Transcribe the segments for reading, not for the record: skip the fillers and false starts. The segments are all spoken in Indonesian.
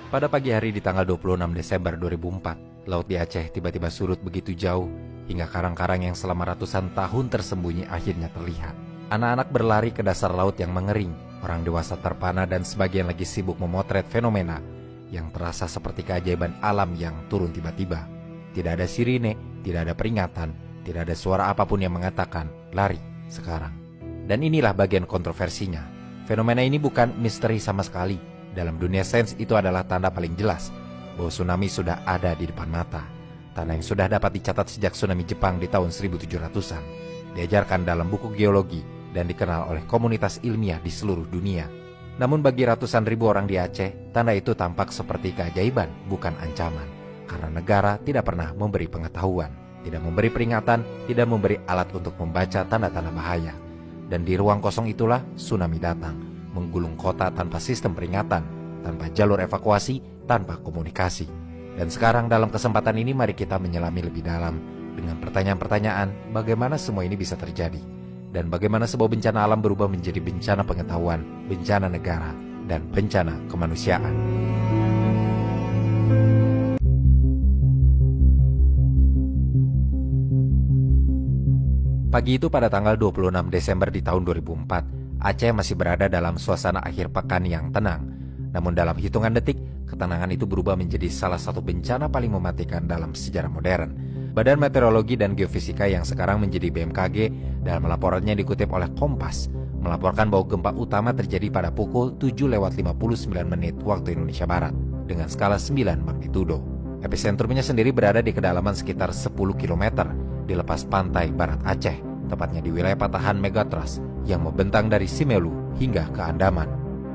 Pada pagi hari di tanggal 26 Desember 2004, laut di Aceh tiba-tiba surut begitu jauh hingga karang-karang yang selama ratusan tahun tersembunyi akhirnya terlihat. Anak-anak berlari ke dasar laut yang mengering, orang dewasa terpana dan sebagian lagi sibuk memotret fenomena yang terasa seperti keajaiban alam yang turun tiba-tiba. Tidak ada sirine, tidak ada peringatan, tidak ada suara apapun yang mengatakan, lari sekarang. Dan inilah bagian kontroversinya. Fenomena ini bukan misteri sama sekali. Dalam dunia sains itu adalah tanda paling jelas bahwa tsunami sudah ada di depan mata. Tanda yang sudah dapat dicatat sejak tsunami Jepang di tahun 1700-an. Diajarkan dalam buku geologi dan dikenal oleh komunitas ilmiah di seluruh dunia. Namun bagi ratusan ribu orang di Aceh, tanda itu tampak seperti keajaiban, bukan ancaman. Karena negara tidak pernah memberi pengetahuan, tidak memberi peringatan, tidak memberi alat untuk membaca tanda-tanda bahaya. Dan di ruang kosong itulah tsunami datang, menggulung kota tanpa sistem peringatan, tanpa jalur evakuasi, tanpa komunikasi. Dan sekarang dalam kesempatan ini mari kita menyelami lebih dalam dengan pertanyaan-pertanyaan bagaimana semua ini bisa terjadi dan bagaimana sebuah bencana alam berubah menjadi bencana pengetahuan, bencana negara, dan bencana kemanusiaan. Pagi itu pada tanggal 26 Desember di tahun 2004, Aceh masih berada dalam suasana akhir pekan yang tenang. Namun dalam hitungan detik, ketenangan itu berubah menjadi salah satu bencana paling mematikan dalam sejarah modern. Badan Meteorologi dan Geofisika yang sekarang menjadi BMKG dalam laporannya dikutip oleh Kompas, melaporkan bahwa gempa utama terjadi pada pukul 7:59 waktu Indonesia Barat dengan skala 9 magnitudo. Episentrumnya sendiri berada di kedalaman sekitar 10 km di lepas pantai barat Aceh, tepatnya di wilayah patahan Megatrust yang membentang dari Simelu hingga ke Andaman.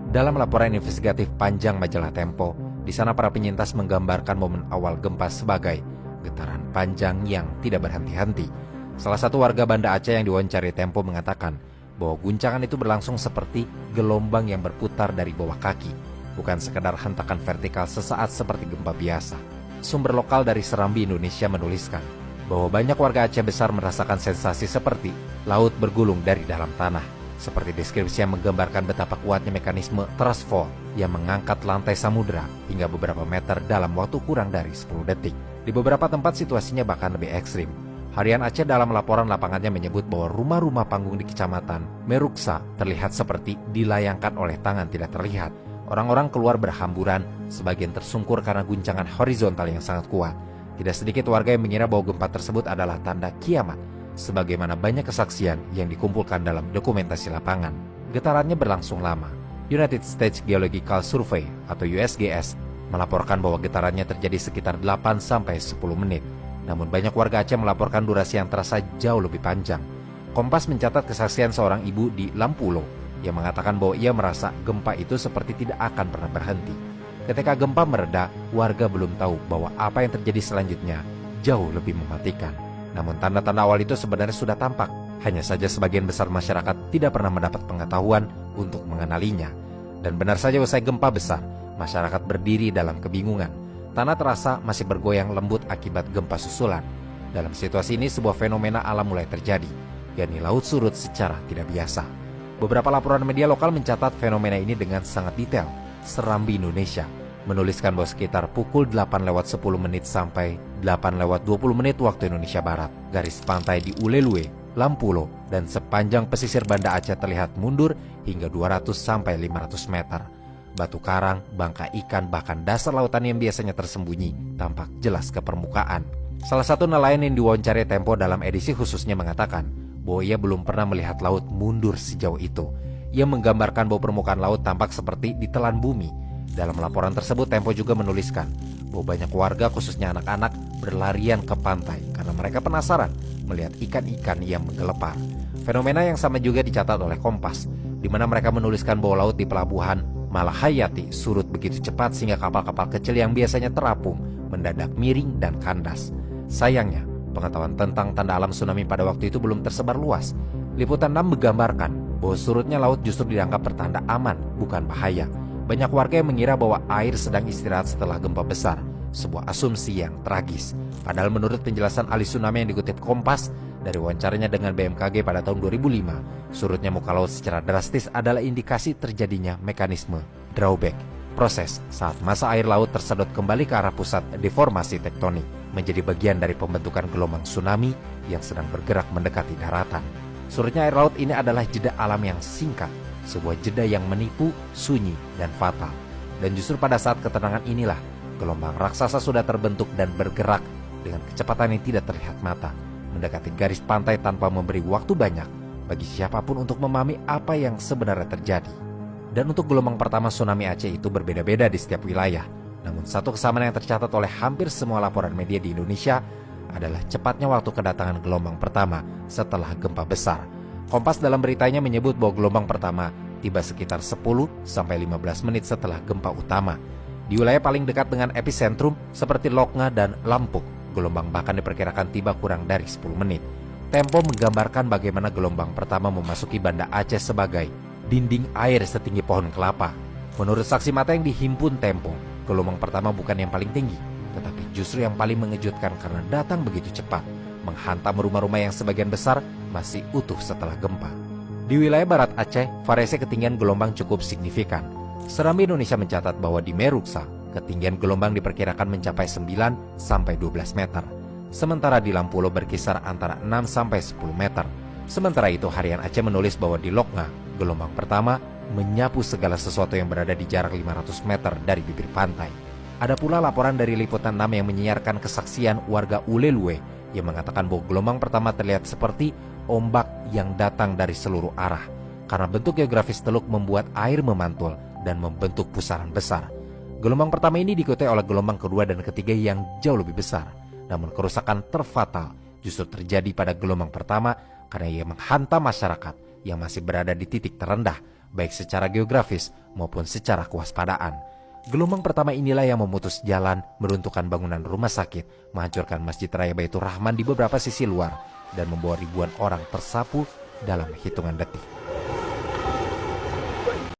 Dalam laporan investigatif panjang majalah Tempo, di sana para penyintas menggambarkan momen awal gempa sebagai getaran panjang yang tidak berhenti-henti. Salah satu warga Banda Aceh yang diwawancari Tempo mengatakan bahwa guncangan itu berlangsung seperti gelombang yang berputar dari bawah kaki, bukan sekadar hentakan vertikal sesaat seperti gempa biasa. Sumber lokal dari Serambi Indonesia menuliskan bahwa banyak warga Aceh besar merasakan sensasi seperti laut bergulung dari dalam tanah. Seperti deskripsi yang menggambarkan betapa kuatnya mekanisme thrust fall yang mengangkat lantai samudera hingga beberapa meter dalam waktu kurang dari 10 detik. Di beberapa tempat situasinya bahkan lebih ekstrim. Harian Aceh dalam laporan lapangannya menyebut bahwa rumah-rumah panggung di kecamatan Meruksa terlihat seperti dilayangkan oleh tangan tidak terlihat. Orang-orang keluar berhamburan, sebagian tersungkur karena guncangan horizontal yang sangat kuat. Tidak sedikit warga yang mengira bahwa gempa tersebut adalah tanda kiamat, sebagaimana banyak kesaksian yang dikumpulkan dalam dokumentasi lapangan. Getarannya berlangsung lama. United States Geological Survey atau USGS melaporkan bahwa getarannya terjadi sekitar 8-10 menit. Namun banyak warga Aceh melaporkan durasi yang terasa jauh lebih panjang. Kompas mencatat kesaksian seorang ibu di Lampulo yang mengatakan bahwa ia merasa gempa itu seperti tidak akan pernah berhenti. Ketika gempa mereda, warga belum tahu bahwa apa yang terjadi selanjutnya jauh lebih mematikan. Namun tanda-tanda awal itu sebenarnya sudah tampak. Hanya saja sebagian besar masyarakat tidak pernah mendapat pengetahuan untuk mengenalinya. Dan benar saja usai gempa besar, masyarakat berdiri dalam kebingungan. Tanah terasa masih bergoyang lembut akibat gempa susulan. Dalam situasi ini sebuah fenomena alam mulai terjadi, yakni laut surut secara tidak biasa. Beberapa laporan media lokal mencatat fenomena ini dengan sangat detail. Serambi Indonesia menuliskan bahwa sekitar pukul 8:10 sampai 8:20 waktu Indonesia Barat, garis pantai di Ulelue, Lampulo, dan sepanjang pesisir Banda Aceh terlihat mundur hingga 200 sampai 500 meter. Batu karang, bangka ikan, bahkan dasar lautan yang biasanya tersembunyi tampak jelas ke permukaan. Salah satu nelayan yang diwawancara Tempo dalam edisi khususnya mengatakan bahwa ia belum pernah melihat laut mundur sejauh itu. Ia menggambarkan bahwa permukaan laut tampak seperti ditelan bumi. Dalam laporan tersebut, Tempo juga menuliskan bahwa banyak warga, khususnya anak-anak, berlarian ke pantai karena mereka penasaran melihat ikan-ikan yang menggelepar. Fenomena yang sama juga dicatat oleh Kompas, di mana mereka menuliskan bahwa laut di pelabuhan Malahayati surut begitu cepat sehingga kapal-kapal kecil yang biasanya terapung mendadak miring dan kandas. Sayangnya, pengetahuan tentang tanda alam tsunami pada waktu itu belum tersebar luas. Liputan 6 menggambarkan bahwa surutnya laut justru dianggap pertanda aman, bukan bahaya. Banyak warga yang mengira bahwa air sedang istirahat setelah gempa besar, sebuah asumsi yang tragis. Padahal menurut penjelasan ahli tsunami yang dikutip Kompas dari wawancaranya dengan BMKG pada tahun 2005, surutnya muka laut secara drastis adalah indikasi terjadinya mekanisme drawback, Proses saat massa air laut tersedot kembali ke arah pusat deformasi tektonik menjadi bagian dari pembentukan gelombang tsunami yang sedang bergerak mendekati daratan. Surutnya air laut ini adalah jeda alam yang singkat, sebuah jeda yang menipu, sunyi, dan fatal. Dan justru pada saat ketenangan inilah gelombang raksasa sudah terbentuk dan bergerak dengan kecepatan yang tidak terlihat mata, mendekati garis pantai tanpa memberi waktu banyak bagi siapapun untuk memahami apa yang sebenarnya terjadi. Dan untuk gelombang pertama tsunami Aceh itu berbeda-beda di setiap wilayah. Namun satu kesamaan yang tercatat oleh hampir semua laporan media di Indonesia adalah cepatnya waktu kedatangan gelombang pertama setelah gempa besar. Kompas dalam beritanya menyebut bahwa gelombang pertama tiba sekitar 10-15 menit setelah gempa utama. Di wilayah paling dekat dengan epicentrum seperti Loknga dan Lampung, gelombang bahkan diperkirakan tiba kurang dari 10 menit. Tempo menggambarkan bagaimana gelombang pertama memasuki Banda Aceh sebagai dinding air setinggi pohon kelapa. Menurut saksi mata yang dihimpun Tempo, gelombang pertama bukan yang paling tinggi, tetapi justru yang paling mengejutkan karena datang begitu cepat, menghantam rumah-rumah yang sebagian besar masih utuh setelah gempa. Di wilayah barat Aceh, variasi ketinggian gelombang cukup signifikan. Serambi Indonesia mencatat bahwa di Meruksa, ketinggian gelombang diperkirakan mencapai 9-12 meter. Sementara di Lampulo berkisar antara 6-10 meter. Sementara itu Harian Aceh menulis bahwa di Loknga, gelombang pertama menyapu segala sesuatu yang berada di jarak 500 meter dari bibir pantai. Ada pula laporan dari Liputan 6 yang menyiarkan kesaksian warga Ulelue yang mengatakan bahwa gelombang pertama terlihat seperti ombak yang datang dari seluruh arah. Karena bentuk geografis teluk membuat air memantul dan membentuk pusaran besar. Gelombang pertama ini diikuti oleh gelombang kedua dan ketiga yang jauh lebih besar. Namun kerusakan terfatal justru terjadi pada gelombang pertama karena ia menghantam masyarakat yang masih berada di titik terendah, baik secara geografis maupun secara kewaspadaan. Gelombang pertama inilah yang memutus jalan, meruntuhkan bangunan rumah sakit, menghancurkan Masjid Raya Baitur Rahman di beberapa sisi luar, dan membawa ribuan orang tersapu dalam hitungan detik.